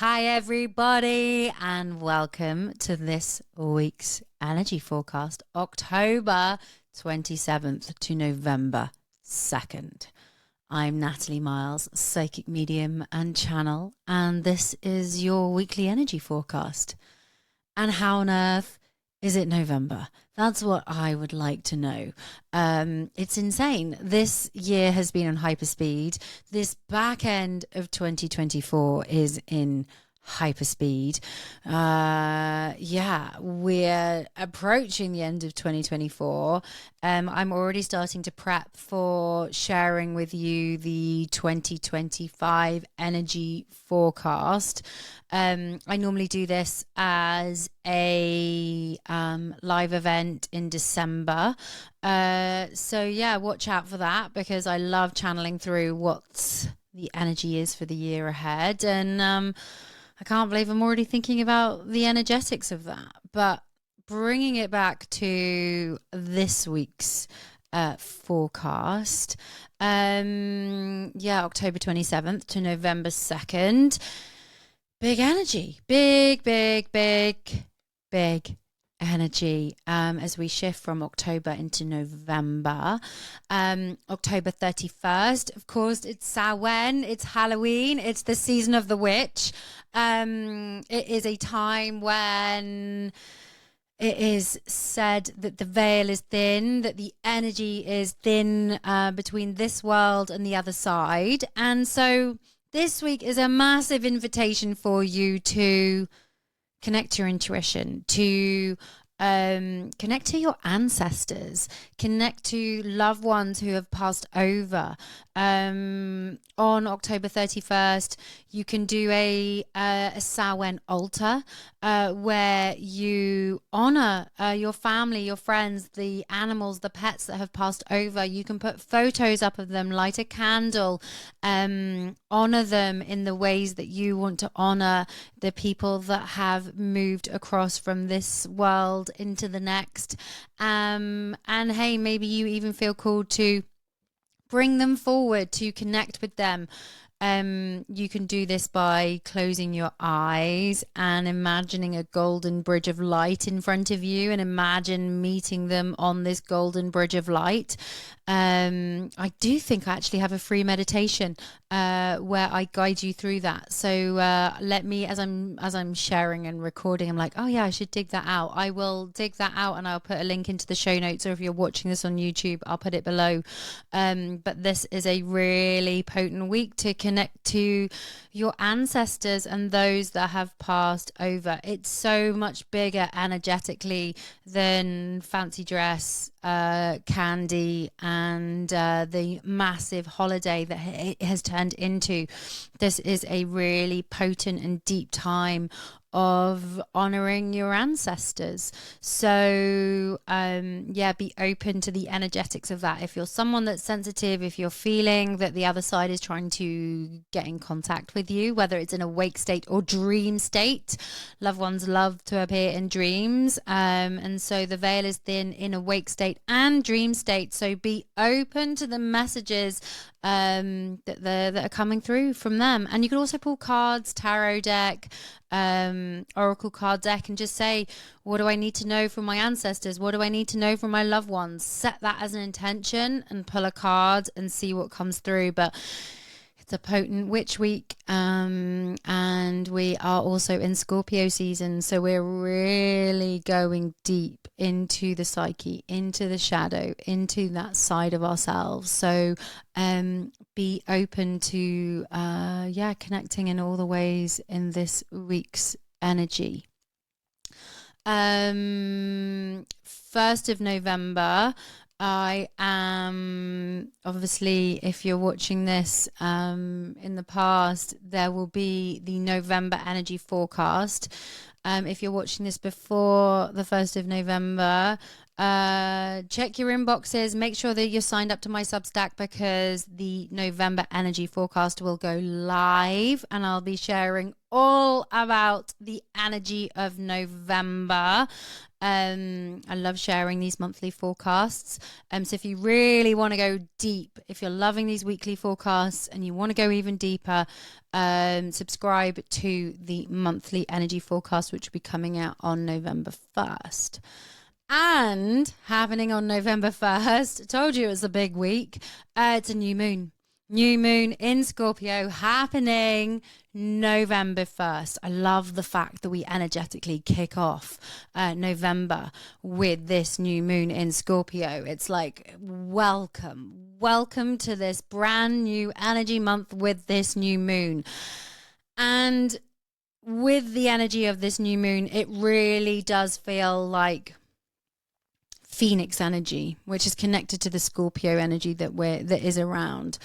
Hi, everybody, and welcome to this week's energy forecast, October 27th to November 2nd. I'm Natalie Miles, psychic medium and channel, and this is your weekly energy forecast. And how on earth is it November? That's what I would like to know. It's insane. This year has been on hyperspeed. This back end of 2024 is in hyperspeed. We're approaching the end of 2024. I'm already starting to prep for sharing with you the 2025 energy forecast. I normally do this as a live event in December. Watch out for that, because I love channeling through what the energy is for the year ahead. And I can't believe I'm already thinking about the energetics of that. But bringing it back to this week's forecast, October 27th to November 2nd. Big energy, big energy as we shift from October into November. October 31st, of course, it's Samhain, it's Halloween, it's the season of the witch. It is a time when it is said that the veil is thin, that the energy is thin between this world and the other side. And so this week is a massive invitation for you to connect to your intuition, to connect to your ancestors, connect to loved ones who have passed over. On October 31st, you can do a Samhain altar where you honor your family, your friends, the animals, the pets that have passed over. You can put photos up of them, light a candle, honor them in the ways that you want to honor the people that have moved across from this world into the next. And hey, maybe you even feel called to bring them forward, to connect with them. You can do this by closing your eyes and imagining a golden bridge of light in front of you, and imagine meeting them on this golden bridge of light. I do think I actually have a free meditation where I guide you through that. So let me, as I'm sharing and recording, I'm like, oh yeah, I should dig that out. I will dig that out, and I'll put a link into the show notes, or if you're watching this on YouTube, I'll put it below. But this is a really potent week to connect to your ancestors and those that have passed over. It's so much bigger energetically than fancy dress, candy, and the massive holiday that it has turned into. This is a really potent and deep time of honoring your ancestors. So be open to the energetics of that. If you're someone that's sensitive, if you're feeling that the other side is trying to get in contact with you, whether it's in awake state or dream state, loved ones love to appear in dreams, and so the veil is thin in awake state and dream state. So be open to the messages that are coming through from them. And you can also pull cards, tarot deck, oracle card deck, and just say, what do I need to know from my ancestors? What do I need to know from my loved ones? Set that as an intention and pull a card and see what comes through. But it's a potent witch week, and we are also in Scorpio season, so we're really going deep into the psyche, into the shadow, into that side of ourselves. So be open to connecting in all the ways in this week's energy. 1st of November, I am, obviously, if you're watching this in the past, there will be the November energy forecast. If you're watching this before the 1st of November, check your inboxes, make sure that you're signed up to my Substack, because the November energy forecast will go live, and I'll be sharing all about the energy of November. I love sharing these monthly forecasts. So if you really want to go deep, if you're loving these weekly forecasts and you want to go even deeper, subscribe to the monthly energy forecast, which will be coming out on November 1st. And happening on November 1st, I told you it was a big week. It's a new moon. New moon in Scorpio happening November 1st. I love the fact that we energetically kick off November with this new moon in Scorpio. It's like, welcome to this brand new energy month with this new moon. And with the energy of this new moon, it really does feel like Phoenix energy, which is connected to the Scorpio energy that is around.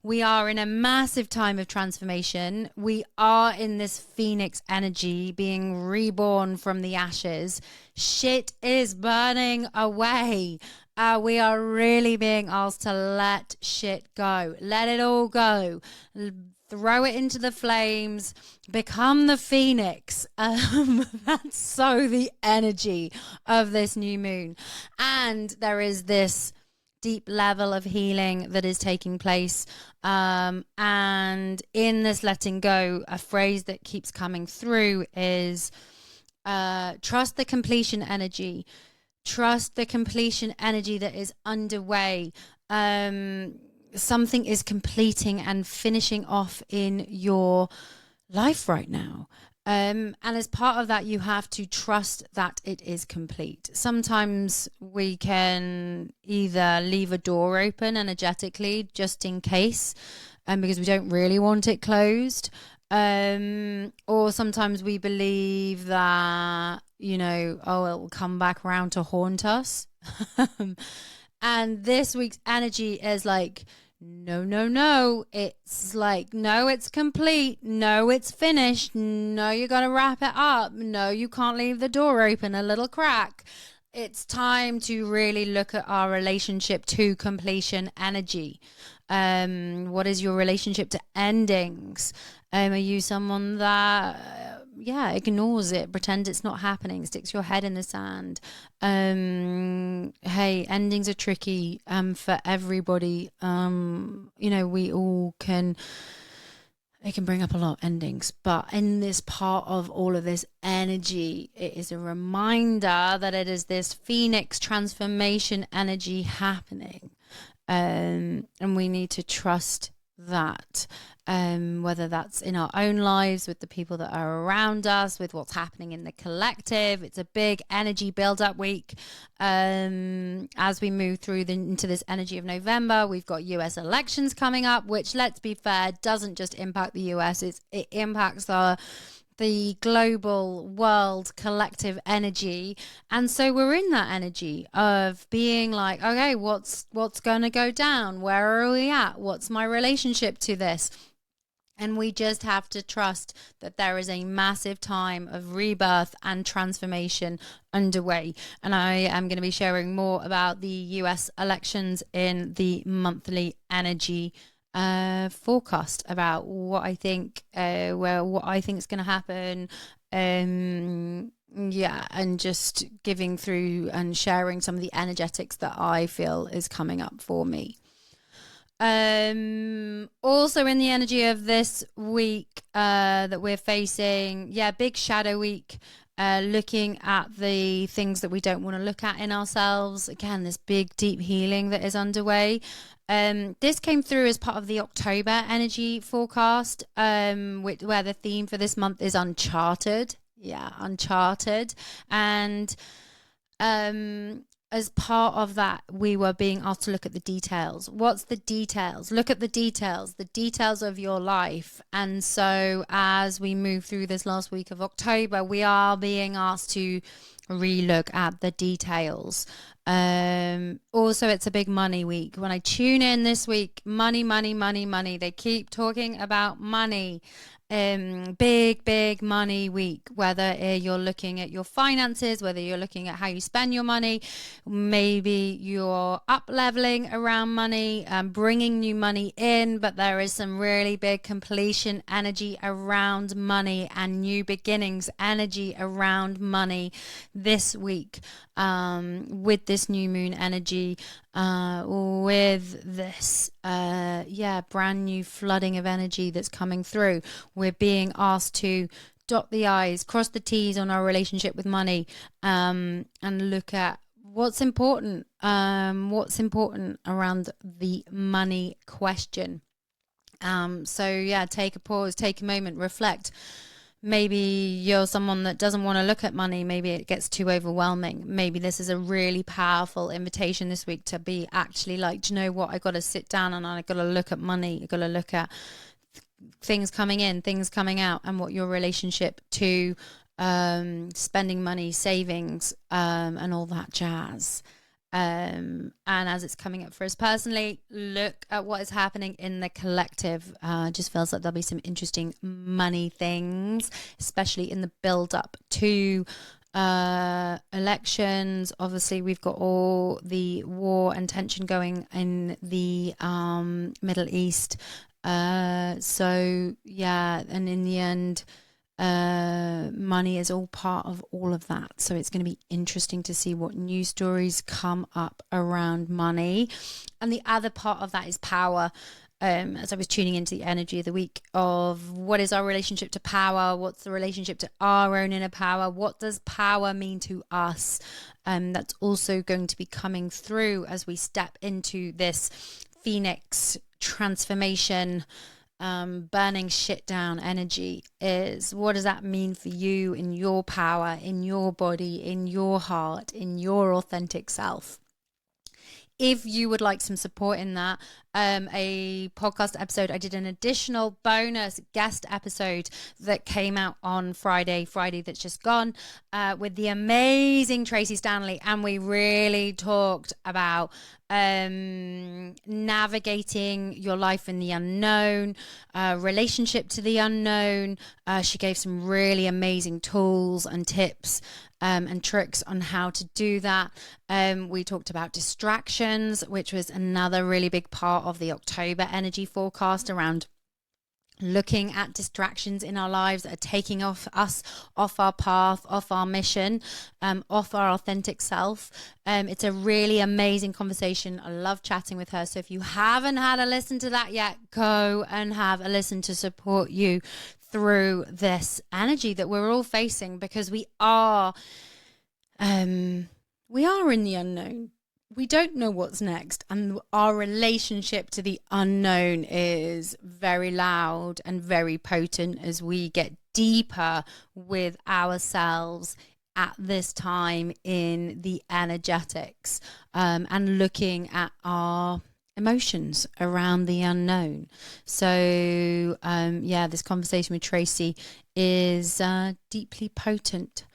We are in a massive time of transformation. We are in this Phoenix energy, being reborn from the ashes. Shit is burning away. We are really being asked to let shit go. Let it all go. Throw it into the flames. Become the Phoenix. That's so the energy of this new moon. And there is this deep level of healing that is taking place. And in this letting go, a phrase that keeps coming through is trust the completion energy. Trust the completion energy that is underway. Something is completing and finishing off in your life right now. And as part of that, you have to trust that it is complete. Sometimes we can either leave a door open energetically just in case, because we don't really want it closed. Or sometimes we believe that, it will come back around to haunt us. And this week's energy is like, no. It's like, no, it's complete. No, it's finished. No, you got to wrap it up. No, you can't leave the door open a little crack. It's time to really look at our relationship to completion energy. What is your relationship to endings? Are you someone that ignores it, pretends it's not happening, sticks your head in the sand? Hey, endings are tricky for everybody. We all can, it can bring up a lot of endings, but in this part of all of this energy, it is a reminder that it is this Phoenix transformation energy happening. And we need to trust that, whether that's in our own lives, with the people that are around us, with what's happening in the collective. It's a big energy build-up week. As we move through into this energy of November, we've got US elections coming up, which, let's be fair, doesn't just impact the US, it impacts the global world collective energy. And so we're in that energy of being like, okay, what's going to go down? Where are we at? What's my relationship to this? And we just have to trust that there is a massive time of rebirth and transformation underway. And I am going to be sharing more about the US elections in the monthly energy forecast, about what I think is going to happen. And just giving through and sharing some of the energetics that I feel is coming up for me. Also in the energy of this week that we're facing, big shadow week, looking at the things that we don't want to look at in ourselves. Again, this big deep healing that is underway. This came through as part of the October energy forecast, where the theme for this month is uncharted. Uncharted. And as part of that, we were being asked to look at the details. What's the details? Look at the details of your life. And so as we move through this last week of October, we are being asked to relook at the details. Also, it's a big money week. When I tune in this week, money. They keep talking about money. Big money week, whether you're looking at your finances, whether you're looking at how you spend your money, maybe you're up leveling around money, bringing new money in, but there is some really big completion energy around money and new beginnings energy around money. this week, with this new moon energy, with this, brand new flooding of energy that's coming through. We're being asked to dot the I's, cross the T's on our relationship with money, and look at what's important around the money question. Take a pause, take a moment, reflect. Maybe you're someone that doesn't want to look at money. Maybe it gets too overwhelming. Maybe this is a really powerful invitation this week to be actually like, do you know what? I got to sit down and I got to look at money. I got to look at things coming in, things coming out, and what your relationship to spending money, savings, and all that jazz. And as it's coming up for us personally, look at what is happening in the collective. Just feels like there'll be some interesting money things, especially in the build up to elections. Obviously, we've got all the war and tension going in the Middle East. And in the end, money is all part of all of that. So it's going to be interesting to see what news stories come up around money. And the other part of that is power. As I was tuning into the energy of the week of what is our relationship to power? What's the relationship to our own inner power? What does power mean to us? That's also going to be coming through as we step into this Phoenix transformation, burning shit down energy. Is what does that mean for you in your power, in your body, in your heart, in your authentic self? If you would like some support in that, a podcast episode, I did an additional bonus guest episode that came out on Friday that's just gone, with the amazing Tracy Stanley, and we really talked about navigating your life in the unknown, relationship to the unknown. She gave some really amazing tools and tips and tricks on how to do that. We talked about distractions, which was another really big part of the October energy forecast, around looking at distractions in our lives that are taking us off our path, off our mission, off our authentic self. It's a really amazing conversation. I love chatting with her. So if you haven't had a listen to that yet, go and have a listen to support you through this energy that we're all facing, because we are in the unknown. We don't know what's next, and our relationship to the unknown is very loud and very potent as we get deeper with ourselves at this time in the energetics, and looking at our emotions around the unknown. So this conversation with Tracy is deeply potent.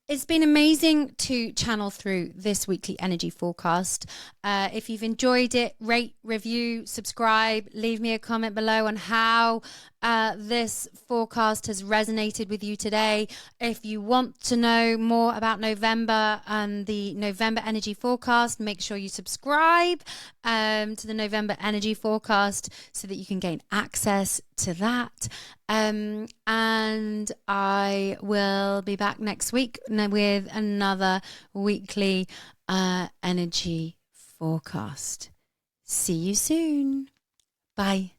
It's been amazing to channel through this weekly energy forecast. If you've enjoyed it, rate, review, subscribe, leave me a comment below on how this forecast has resonated with you today. If you want to know more about November and the November energy forecast, make sure you subscribe to the November energy forecast so that you can gain access to that. And I will be back next week with another weekly energy forecast. See you soon. Bye.